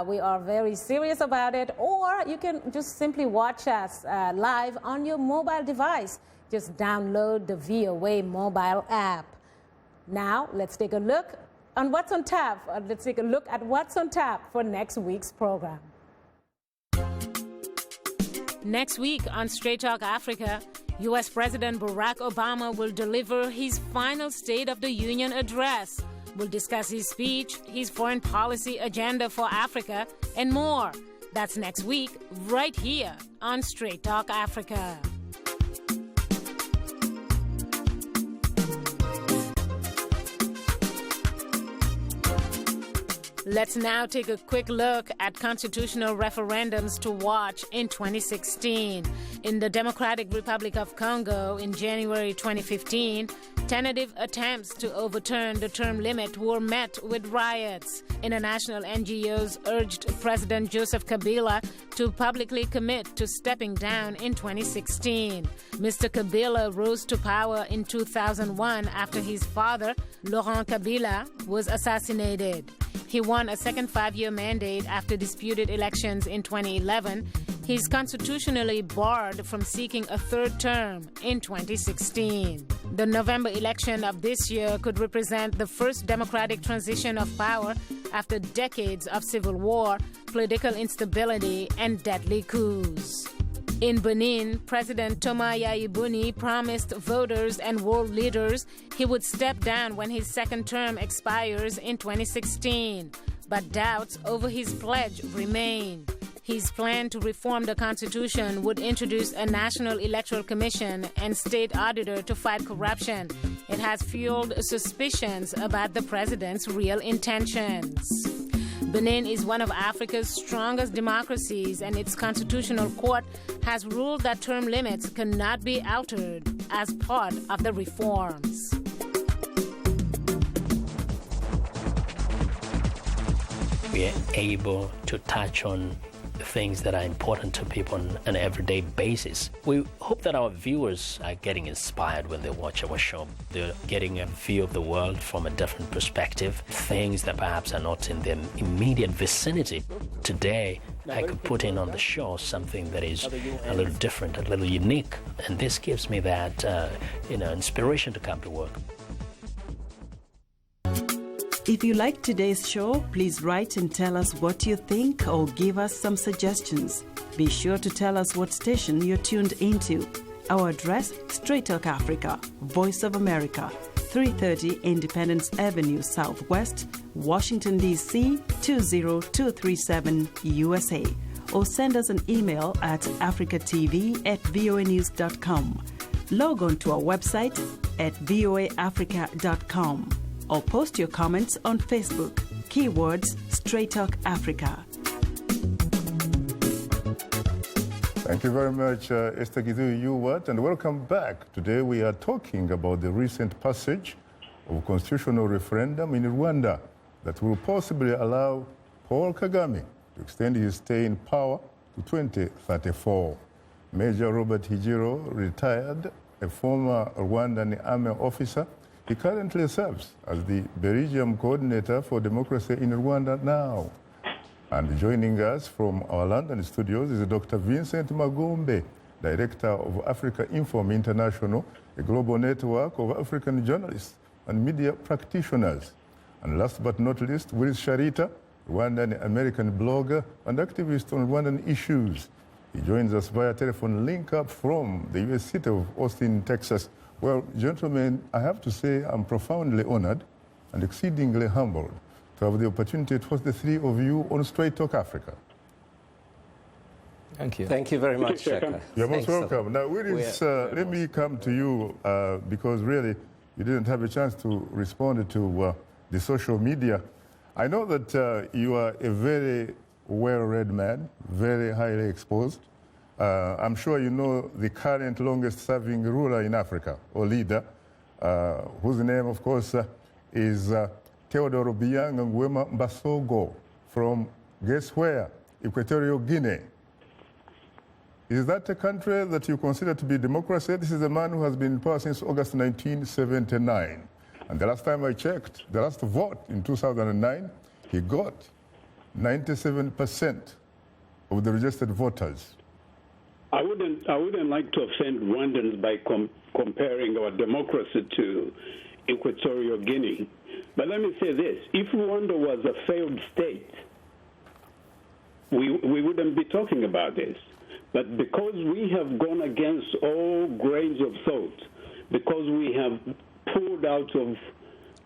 We are very serious about it. Or you can just simply watch us live on your mobile device. Just download the VOA mobile app. Now, let's take a look on what's on tap. Let's take a look at what's on tap for next week's program. Next week on Straight Talk Africa, U.S. President Barack Obama will deliver his final State of the Union address. We'll discuss his speech, his foreign policy agenda for Africa, and more. That's next week, right here on Straight Talk Africa. Let's now take a quick look at constitutional referendums to watch in 2016. In the Democratic Republic of Congo in January 2015, tentative attempts to overturn the term limit were met with riots. International NGOs urged President Joseph Kabila to publicly commit to stepping down in 2016. Mr. Kabila rose to power in 2001 after his father, Laurent Kabila, was assassinated. He won a second five-year mandate after disputed elections in 2011. He's constitutionally barred from seeking a third term in 2016. The November election of this year could represent the first democratic transition of power after decades of civil war, political instability, and deadly coups. In Benin, President Thomas Yayi promised voters and world leaders he would step down when his second term expires in 2016. But doubts over his pledge remain. His plan to reform the constitution would introduce a national electoral commission and state auditor to fight corruption. It has fueled suspicions about the president's real intentions. Benin is one of Africa's strongest democracies, and its constitutional court has ruled that term limits cannot be altered as part of the reforms. We are able to touch on things that are important to people on an everyday basis. We hope that our viewers are getting inspired when they watch our show. They're getting a view of the world from a different perspective, things that perhaps are not in their immediate vicinity. Today, I could put in on the show something that is a little different, a little unique, and this gives me that, inspiration to come to work. If you like today's show, please write and tell us what you think or give us some suggestions. Be sure to tell us what station you're tuned into. Our address, Straight Talk Africa, Voice of America, 330 Independence Avenue Southwest, Washington, D.C. 20237 USA. Or send us an email at africatv@voanews.com. Log on to our website at voaafrica.com. Or post your comments on Facebook. Keywords Straight Talk Africa. Thank you very much, Esther Gizu Yuwat, and welcome back. Today we are talking about the recent passage of a constitutional referendum in Rwanda that will possibly allow Paul Kagame to extend his stay in power to 2034. Major Robert Higiro retired, a former Rwandan army officer. He currently serves as the Belgium coordinator for democracy in Rwanda now. And joining us from our London studios is Dr. Vincent Magombe, Director of Africa Inform International, a global network of African journalists and media practitioners. And last but not least, Willis Sharita, Rwandan-American blogger and activist on Rwandan issues. He joins us via telephone link up from the U.S. city of Austin, Texas. Well, gentlemen, I have to say I'm profoundly honored and exceedingly humbled to have the opportunity to host the three of you on Straight Talk Africa. Thank you. Thank you very much, Shaka. You're most welcome. Now, Willis, let me come to you because really you didn't have a chance to respond to the social media. I know that you are a very well-read man, very highly exposed. I'm sure you know the current longest-serving ruler in Africa, or leader, whose name, of course, is Theodore Obiang Nguema Mbasogo from, guess where? Equatorial Guinea. Is that a country that you consider to be democracy? This is a man who has been in power since August 1979. And the last time I checked, the last vote in 2009, he got 97% of the registered voters. I wouldn't like to offend Rwandans by comparing our democracy to Equatorial Guinea. But let me say this. If Rwanda was a failed state, we wouldn't be talking about this. But because we have gone against all grains of thought, because we have pulled out of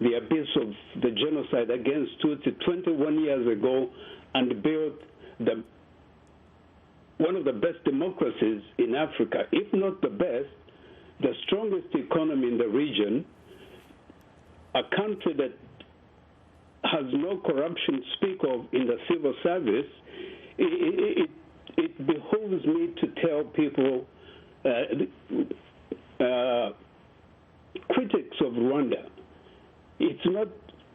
the abyss of the genocide against Tutsi 21 years ago and built one of the best democracies in Africa, if not the best, the strongest economy in the region, a country that has no corruption to speak of in the civil service, it behooves me to tell people, critics of Rwanda, it's not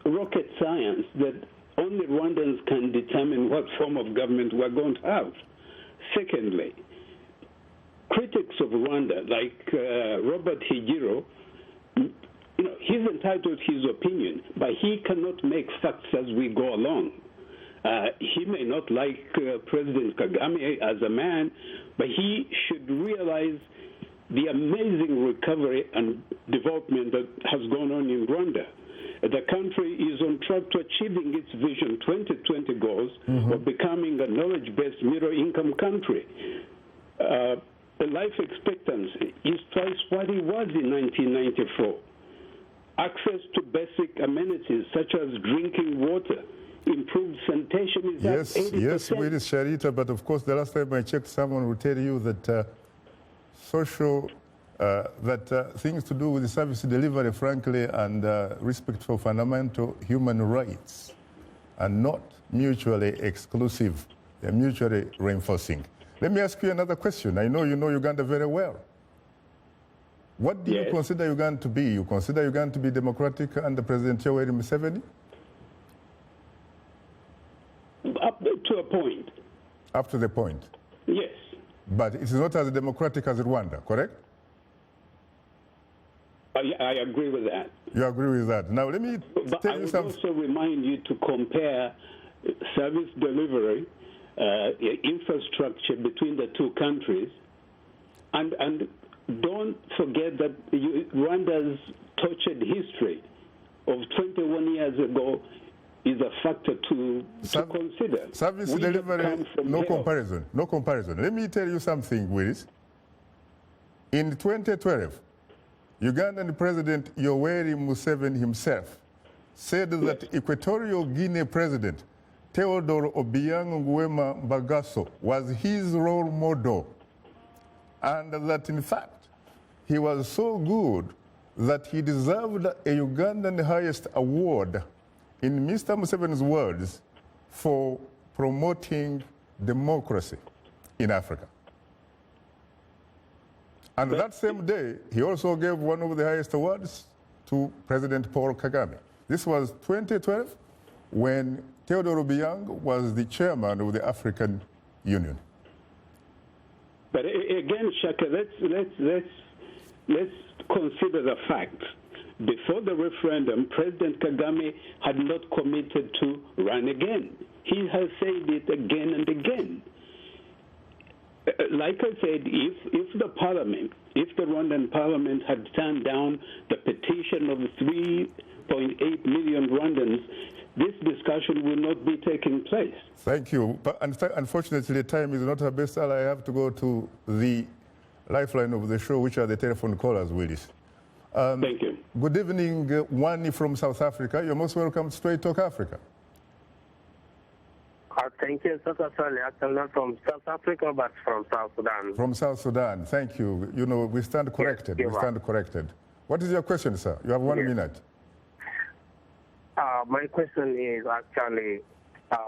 rocket science that only Rwandans can determine what form of government we're going to have. Secondly, critics of Rwanda, like Robert Higiro, he's entitled to his opinion, but he cannot make facts as we go along. He may not like President Kagame as a man, but he should realize the amazing recovery and development that has gone on in Rwanda. The country is on track to achieving its Vision 2020 goals of becoming a knowledge-based middle-income country. The life expectancy is twice what it was in 1994. Access to basic amenities such as drinking water, improved sanitation is at 80%. Yes, it is, Sharita, but of course the last time I checked, someone would tell you that things to do with the service delivery, frankly, and respect for fundamental human rights are not mutually exclusive. They're mutually reinforcing. Let me ask you another question. I know you know Uganda very well. What do you consider Uganda to be? You consider Uganda to be democratic under President Yoweri Museveni? Up to a point. Up to the point? Yes. But it's not as democratic as Rwanda, correct? I agree with that. You agree with that. Now, let me tell you something. I would also remind you to compare service delivery, infrastructure between the two countries, and don't forget that Rwanda's tortured history of 21 years ago is a factor to consider. Service delivery, no comparison. No comparison. Let me tell you something, Willis. In 2012, Ugandan President Yoweri Museveni himself said that Equatorial Guinea President Theodore Obiang Nguema Bagasso was his role model, and that in fact he was so good that he deserved a Ugandan highest award, in Mr. Museveni's words, for promoting democracy in Africa. And that same day, he also gave one of the highest awards to President Paul Kagame. This was 2012, when Theodore Obiang was the chairman of the African Union. But again, Shaka, let's consider the fact. Before the referendum, President Kagame had not committed to run again. He has said it again and again. Like I said, if the parliament, if the Rwandan parliament had turned down the petition of 3.8 million Rwandans, this discussion will not be taking place. Thank you. But unfortunately, time is not our best ally. I have to go to the lifeline of the show, which are the telephone callers, Willis. Thank you. Good evening, Wani from South Africa. You're most welcome to Straight Talk Africa. Thank you, Shaka Ssali. I'm not from South Africa, but from South Sudan. From South Sudan. Thank you. You know, we stand corrected. Yes, we stand corrected. What is your question, sir? You have 1 minute. My question is actually,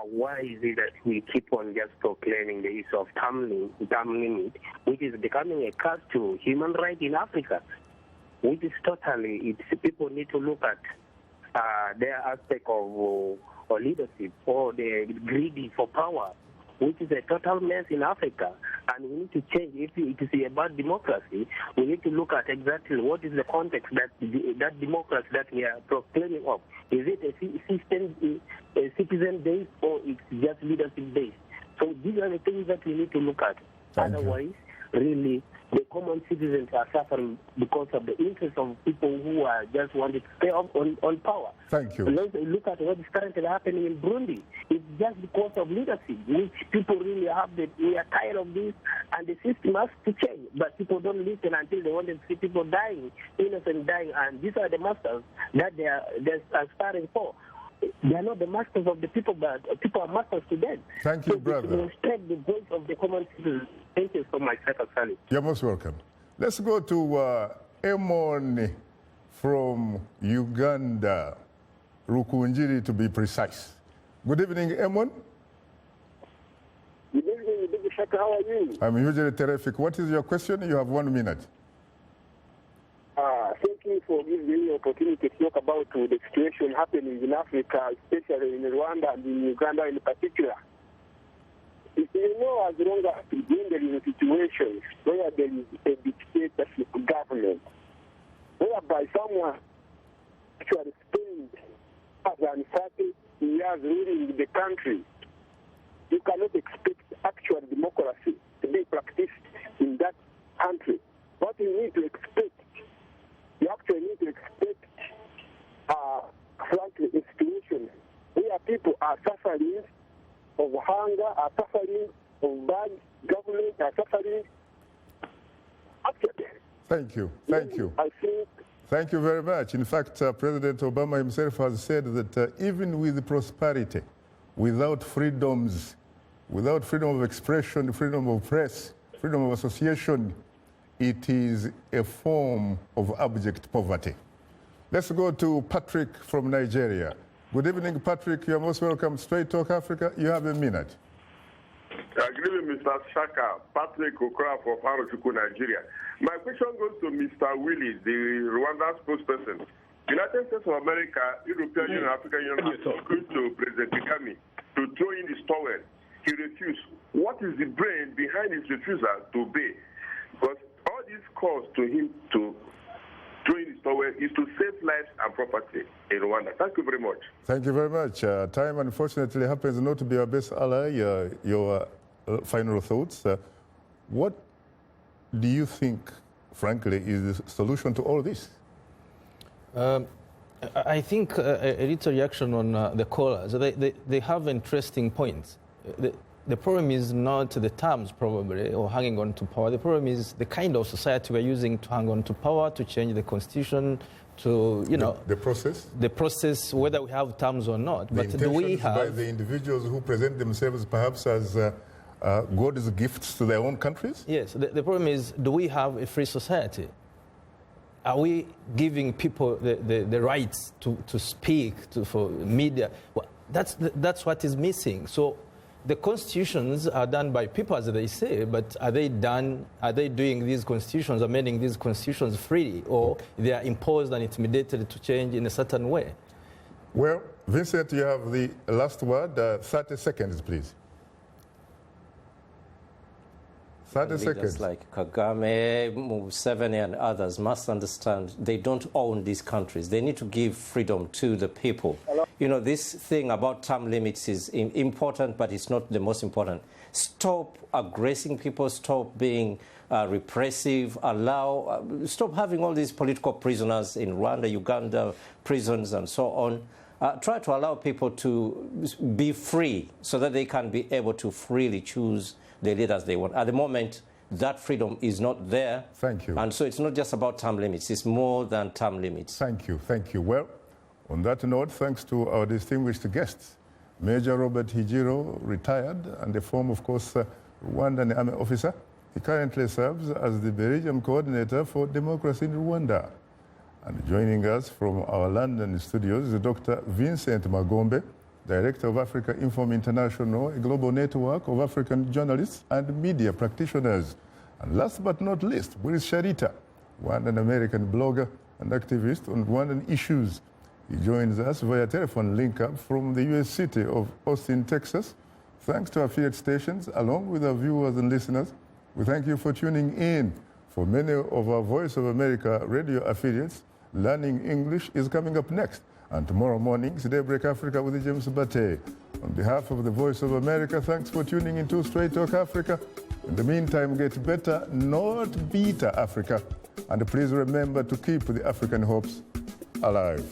why is it that we keep on just proclaiming the issue of term limit, which is becoming a curse to human rights in Africa, which is totally, people need to look at their aspect of leadership, or they're greedy for power, which is a total mess in Africa. And we need to change. If it is about democracy, we need to look at exactly what is the context that democracy that we are proclaiming of. Is it a citizen-based, or it's just leadership-based? So these are the things that we need to look at. Otherwise, really, the common citizens are suffering because of the interest of people who are just wanting to stay on power. Thank you. Let's look at what is currently happening in Burundi. It's just because of leadership, which people really we are tired of this, and the system has to change. But people don't listen until they want to see people dying, innocent dying, and these are the masters that they're aspiring for. They are not the masters of the people, but people are masters to them. Thank you, brother. To respect the voice of the common citizens. Thank you so much, Shaka Ssali. You're most welcome. Let's go to Emon from Uganda. Rukunjiri to be precise. Good evening, Emon. Good evening, Big Shaka. How are you? I'm hugely terrific. What is your question? You have 1 minute. Thank you for giving me the opportunity to talk about the situation happening in Africa, especially in Rwanda and in Uganda in particular. You know, as long as there is a situation where there is a dictatorship government, whereby someone actually spends more than 30 years ruling the country, you cannot expect actual democracy to be practiced in that country. What you need to expect, you actually need to expect, frankly, institutions where people are suffering of hunger, are suffering of bad government, are suffering. Actually, thank you. Thank you. I think. Thank you very much. In fact, President Obama himself has said that even with prosperity, without freedoms, without freedom of expression, freedom of press, freedom of association, it is a form of abject poverty. Let's go to Patrick from Nigeria. Good evening, Patrick. You are most welcome. Straight Talk Africa. You have a minute. Good evening, Mr. Shaka. Patrick Okra from Harochuku, Nigeria. My question goes to Mr. Willie, the Rwanda spokesperson. United States of America, European Union, African Union are talking to President Kagame to throw in his towel. He refused. What is the brain behind his refusal to obey? Because all these calls to him to throw in his towel is to save lives and property in Rwanda. Thank you very much. Thank you very much. Time, unfortunately, happens not to be our best ally. Your final thoughts. What do you think, frankly, is the solution to all this? I think a little reaction on the callers. They have interesting points. The problem is not the terms, probably, or hanging on to power. The problem is the kind of society we're using to hang on to power, to change the constitution, to, you know... The process? The process, whether we have terms or not. The but do we have... by the individuals who present themselves perhaps as God's gifts to their own countries? Yes. The problem is, do we have a free society? Are we giving people the rights to speak, for media? Well, that's what is missing. So the constitutions are done by people, as they say, but are they doing these constitutions, amending these constitutions freely, or they are imposed and intimidated to change in a certain way? Well, Vincent, you have the last word. 30 seconds, please. 30 seconds. Leaders like Kagame, Museveni, and others must understand they don't own these countries. They need to give freedom to the people. You know, this thing about term limits is important, but it's not the most important. Stop aggressing people, stop being repressive, stop having all these political prisoners in Rwanda, Uganda, prisons, and so on. Try to allow people to be free so that they can be able to freely choose the leaders they want. At the moment, that freedom is not there. Thank you. And so it's not just about term limits. It's more than term limits. Thank you. Thank you. Well, on that note, thanks to our distinguished guests, Major Robert Higiro, retired, and a former, of course, Rwandan Army officer. He currently serves as the Belgium coordinator for democracy in Rwanda. And joining us from our London studios is Dr. Vincent Magombe, Director of Africa Inform International, a global network of African journalists and media practitioners. And last but not least, Willis Sharita, an American blogger and activist on Rwandan issues. He joins us via telephone link-up from the U.S. city of Austin, Texas. Thanks to affiliate stations, along with our viewers and listeners, we thank you for tuning in. For many of our Voice of America radio affiliates, Learning English is coming up next. And tomorrow morning's Daybreak Africa with James Bate. On behalf of the Voice of America, thanks for tuning into Straight Talk Africa. In the meantime, get better, not beater Africa. And please remember to keep the African hopes alive.